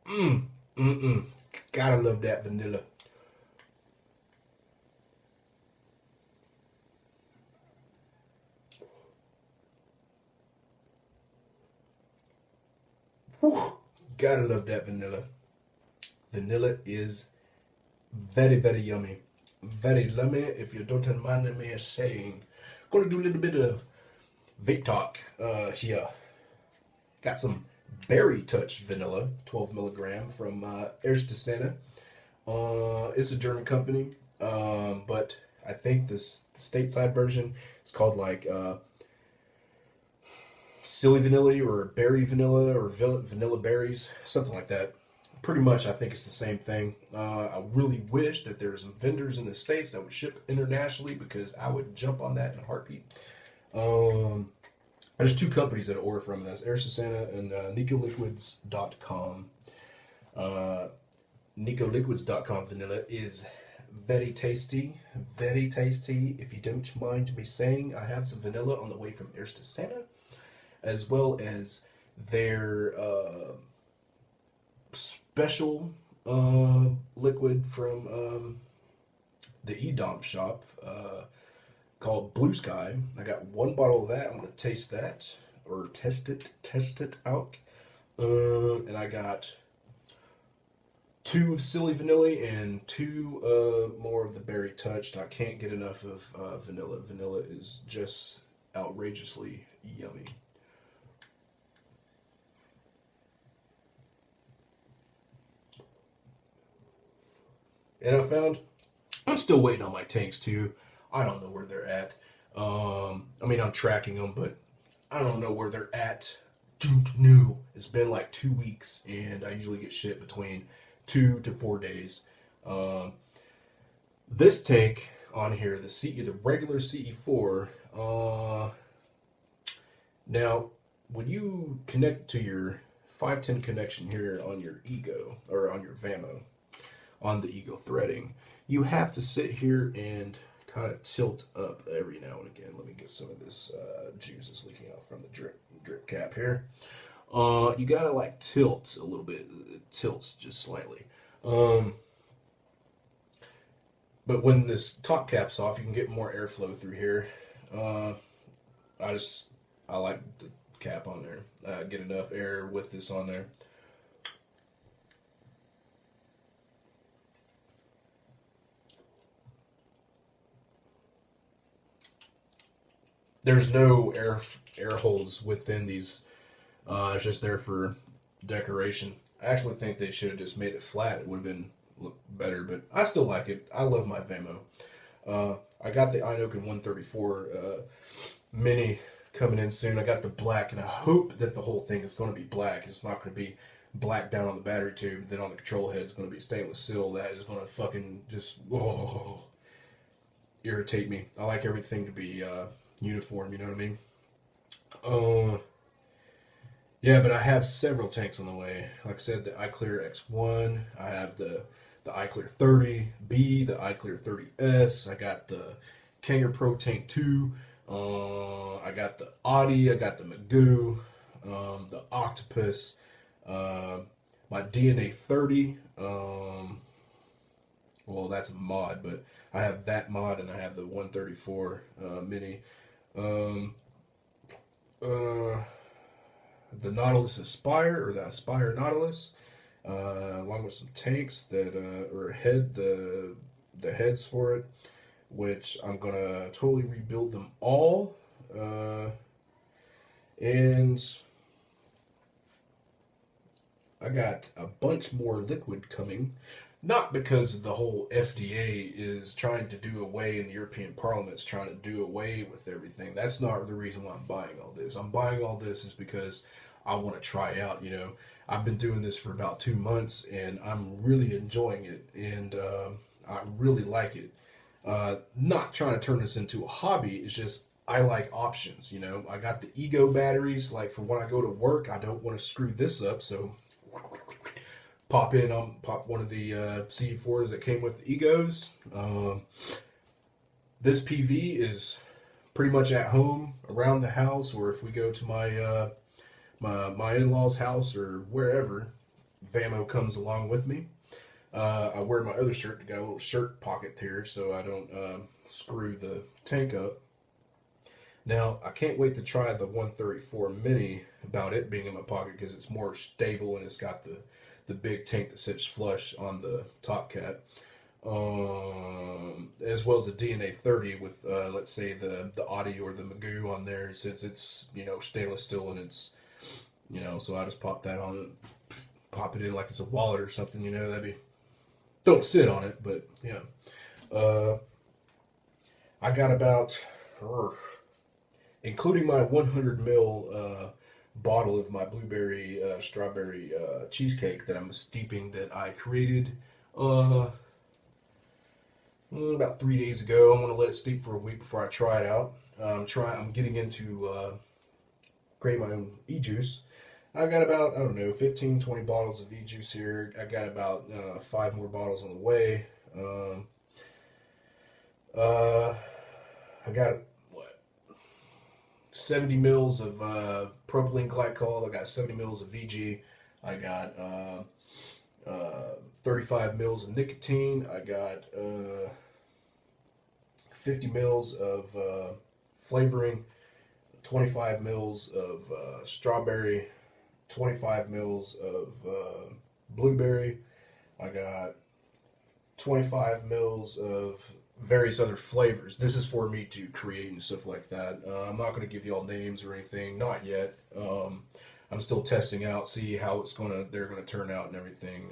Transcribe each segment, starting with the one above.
Mm-mm. Gotta love that vanilla. Whew. Gotta love that vanilla. Vanilla is very, very yummy. Very yummy, if you don't mind me saying. Gonna do a little bit of vape talk here. Got some berry touch vanilla, 12 milligram from Erste Santa. It's a German company, but I think this stateside version is called like silly vanilla or berry vanilla or vanilla berries, something like that. Pretty much, I think it's the same thing. I really wish that there were some vendors in the States that would ship internationally because I would jump on that in a heartbeat. Um, there's two companies that I order from. That's Ersa Santa and NicoLiquids.com. Uh, NicoLiquids.com vanilla is very tasty. Very tasty. If you don't mind me saying, I have some vanilla on the way from Ersta Santa, as well as their special liquid from the Edom shop called Blue Sky. I got one bottle of that. I'm gonna taste that or test it out. And I got two of Silly Vanilla and two more of the Berry Touched. I can't get enough of vanilla. Vanilla is just outrageously yummy. And I found I'm still waiting on my tanks too. I don't know where they're at. I mean, I'm tracking them, but I don't know where they're at. Don't know. It's been like 2 weeks, and I usually get shit between 2 to 4 days. Um, this tank on here, the regular CE4. Now, when you connect to your 510 connection here on your Ego or on your Vamo, on the Ego threading, you have to sit here and kind of tilt up every now and again. Let me get some of this juice that's leaking out from the drip cap here. You gotta like tilt a little bit. It tilts just slightly. Um, but when this top cap's off, you can get more airflow through here. Uh, I just I like the cap on there. Get enough air with this on there. There's no air holes within these. It's just there for decoration. I actually think they should have just made it flat. It would have been look better, but I still like it. I love my Vamo. I got the Inokin 134 mini coming in soon. I got the black, and I hope that the whole thing is going to be black. It's not going to be black down on the battery tube. Then on the control head, it's going to be stainless steel. That is going to fucking just irritate me. I like everything to be uniform. You know what I mean? Uh, yeah, but I have several tanks on the way. Like I said, the iClear X1. I have the iClear 30B, the iClear 30S. I got the Kanger Pro Tank 2. I got the Audi. I got the Magoo, the Octopus, uh, my DNA 30. Well, that's a mod, but I have that mod and I have the 134 mini. Um, uh, the Nautilus Aspire or the Aspire Nautilus, along with some tanks that or the heads for it, which I'm gonna totally rebuild them all, and I got a bunch more liquid coming. Not because the whole FDA is trying to do away, and the European Parliament is trying to do away with everything. That's not the reason why I'm buying all this. I'm buying all this is because I want to try out. I've been doing this for about 2 months, and I'm really enjoying it, and I really like it. Not trying to turn this into a hobby. It's just I like options. I got the Ego batteries. Like for when I go to work, I don't want to screw this up, so pop one of the C4s that came with the Egos. This PV is pretty much at home around the house, or if we go to my in-laws' house or wherever, Vamo comes along with me. I wear my other shirt. Got a little shirt pocket here so I don't screw the tank up. Now, I can't wait to try the 134 Mini about it being in my pocket because it's more stable and it's got the big tank that sits flush on the top cap. As well as the DNA 30 with, let's say, the Audi or the Magoo on there, since it's, stainless steel and it's, so I just pop that on, pop it in like it's a wallet or something, that'd be, don't sit on it, but yeah. I got about, including my 100 ml bottle of my blueberry strawberry cheesecake that I'm steeping that I created about 3 days ago. I'm gonna let it steep for a week before I try it out. I'm getting into creating my own e-juice. I got about, I don't know, 15, 20 bottles of e-juice here. I got about 5 more bottles on the way. I got 70 mils of propylene glycol. I got 70 mils of VG. I got 35 mils of nicotine. I got 50 mils of flavoring, 25 mils of strawberry, 25 mils of blueberry. I got 25 mils of various other flavors. This is for me to create and stuff like that. I'm not going to give you all names or anything, not yet. I'm still testing out, see how they're gonna turn out and everything.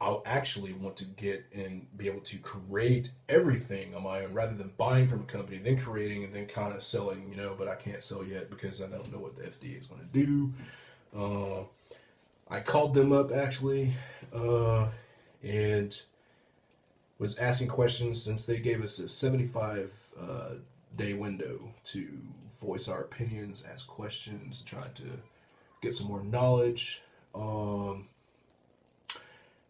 I'll actually want to get and be able to create everything on my own rather than buying from a company, then creating and then kind of selling, but I can't sell yet because I don't know what the FDA is going to do. I called them up actually, and was asking questions since they gave us a 75 day window to voice our opinions, ask questions, try to get some more knowledge.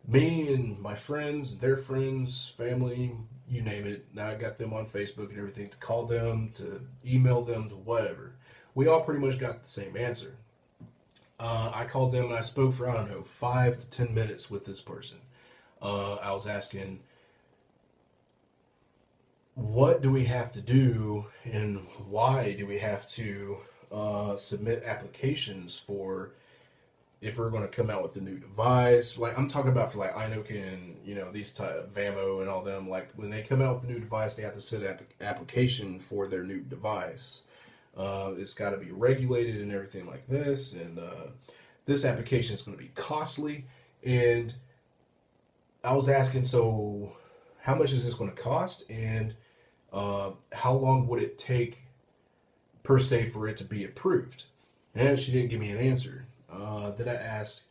Me and my friends, their friends, family, you name it. Now I got them on Facebook and everything to call them, to email them, to whatever. We all pretty much got the same answer. I called them and I spoke for, I don't know, 5 to 10 minutes with this person. I was asking, what do we have to do and why do we have to submit applications for if we're going to come out with a new device? Like, I'm talking about for like Inokin, these type Vamo and all them. Like, when they come out with a new device, they have to set an application for their new device. It's got to be regulated and everything like this. And this application is going to be costly. And I was asking, so how much is this going to cost? And how long would it take per se for it to be approved? And she didn't give me an answer. Then I asked,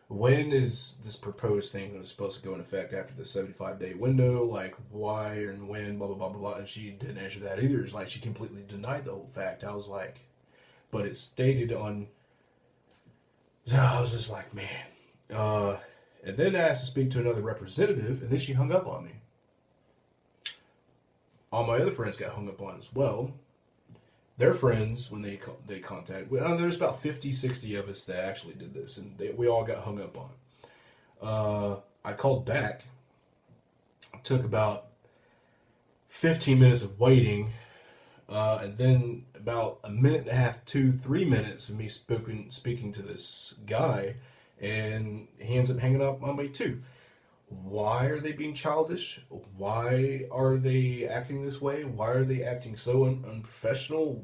when is this proposed thing supposed to go in effect after the 75-day window? Like, why and when, blah, blah, blah, blah, blah. And she didn't answer that either. It's like she completely denied the whole fact. I was like, but it's stated on... So I was just like, man. And then I asked to speak to another representative, and then she hung up on me. All my other friends got hung up on as well. Their friends, when they contact, there's about 50, 60 of us that actually did this, and we all got hung up on. I called back. It took about 15 minutes of waiting, and then about a minute and a half, 3 minutes of me speaking to this guy, and he ends up hanging up on me too. Why are they being childish? Why are they acting this way? Why are they acting so unprofessional?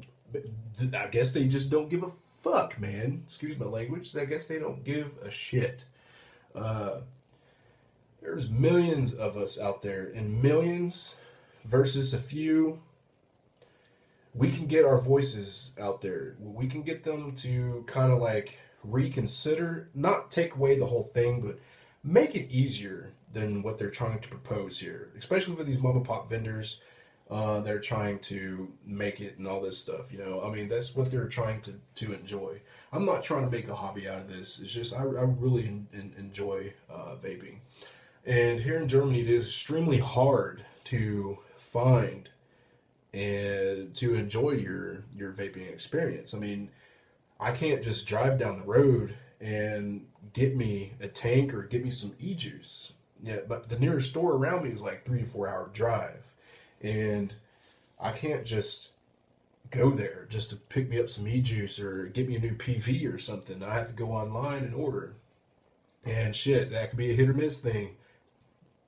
I guess they just don't give a fuck, man. Excuse my language. I guess they don't give a shit. There's millions of us out there, and millions versus a few. We can get our voices out there. We can get them to kind of like reconsider, not take away the whole thing, but make it easier than what they're trying to propose here, especially for these mom and pop vendors. They're trying to make it and all this stuff, I mean, that's what they're trying to enjoy. I'm not trying to make a hobby out of this. It's just I really enjoy vaping. And here in Germany, it is extremely hard to find and to enjoy your vaping experience. I mean, I can't just drive down the road and get me a tank or get me some e-juice. Yeah, but the nearest store around me is like 3 to 4 hour drive, and I can't just go there just to pick me up some e-juice or get me a new PV or something. I have to go online and order. And shit, that could be a hit or miss thing.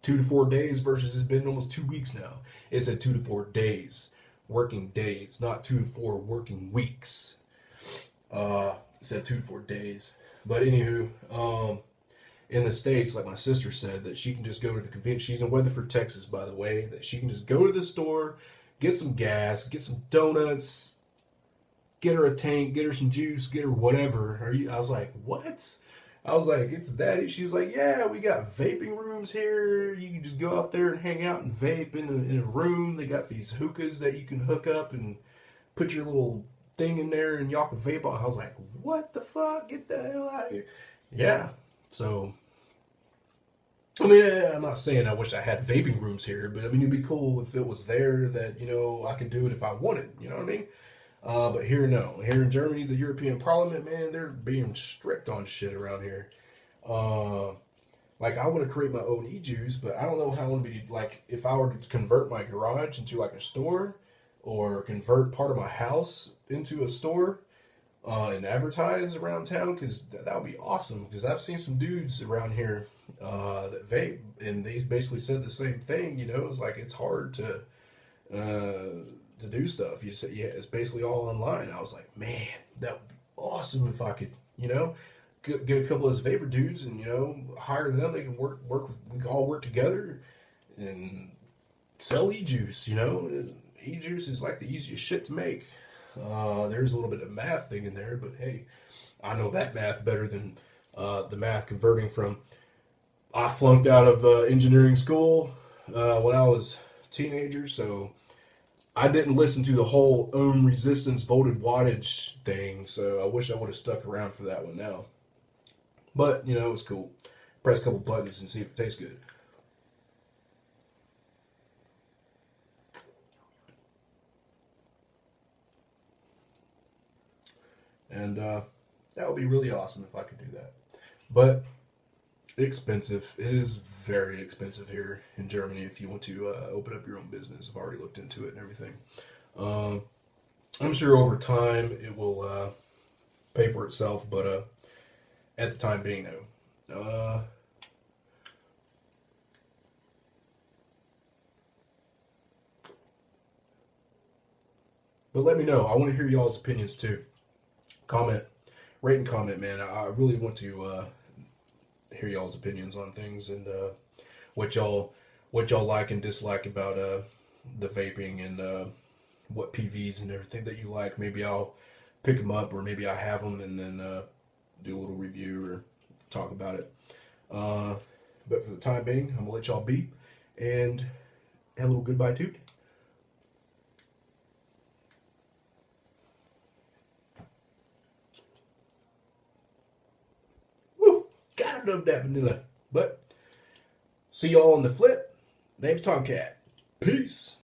2 to 4 days versus it's been almost 2 weeks now. It said 2 to 4 days, working days, not 2 to 4 working weeks. It said 2 to 4 days. But anywho, in the States, like my sister said, that she can just go to the convenience. She's in Weatherford, Texas, by the way. That she can just go to the store, get some gas, get some donuts, get her a tank, get her some juice, get her whatever. I was like, what? I was like, it's that. She's like, yeah, we got vaping rooms here. You can just go out there and hang out and vape in a room. They got these hookahs that you can hook up and put your little thing in there and y'all can vape on. I was like, what the fuck? Get the hell out of here. Yeah. So, I mean, I'm not saying I wish I had vaping rooms here, but I mean, it'd be cool if it was there that, I could do it if I wanted. You know what I mean? But here, no. Here in Germany, the European Parliament, man, they're being strict on shit around here. Like, I want to create my own e-juice, but I don't know how I want to be, like, if I were to convert my garage into, like, a store, or convert part of my house into a store, and advertise around town, because that would be awesome, because I've seen some dudes around here, that vape, and they basically said the same thing, it's like, it's hard to do stuff. You say, yeah, it's basically all online. I was like, man, that would be awesome if I could, get a couple of those vapor dudes and, hire them. They can work with, we can all work together and sell e-juice, E-juice is like the easiest shit to make. There's a little bit of math thing in there, but hey, I know that math better than the math converting from, I flunked out of engineering school when I was a teenager, so I didn't listen to the whole ohm resistance voltage wattage thing, so I wish I would have stuck around for that one now. But, it was cool. Press a couple buttons and see if it tastes good. And that would be really awesome if I could do that. But expensive. It is very expensive here in Germany if you want to open up your own business. I've already looked into it and everything. I'm sure over time it will pay for itself, but at the time being, no. But let me know. I want to hear y'all's opinions too. Comment, rate and comment, man. I really want to hear y'all's opinions on things and what y'all like and dislike about the vaping and what PVs and everything that you like. Maybe I'll pick them up, or maybe I have them and then do a little review or talk about it. But for the time being, I'm gonna let y'all be and have a little goodbye toot. Woo! Gotta love that vanilla. But see y'all on the flip. Name's Tomcat. Peace.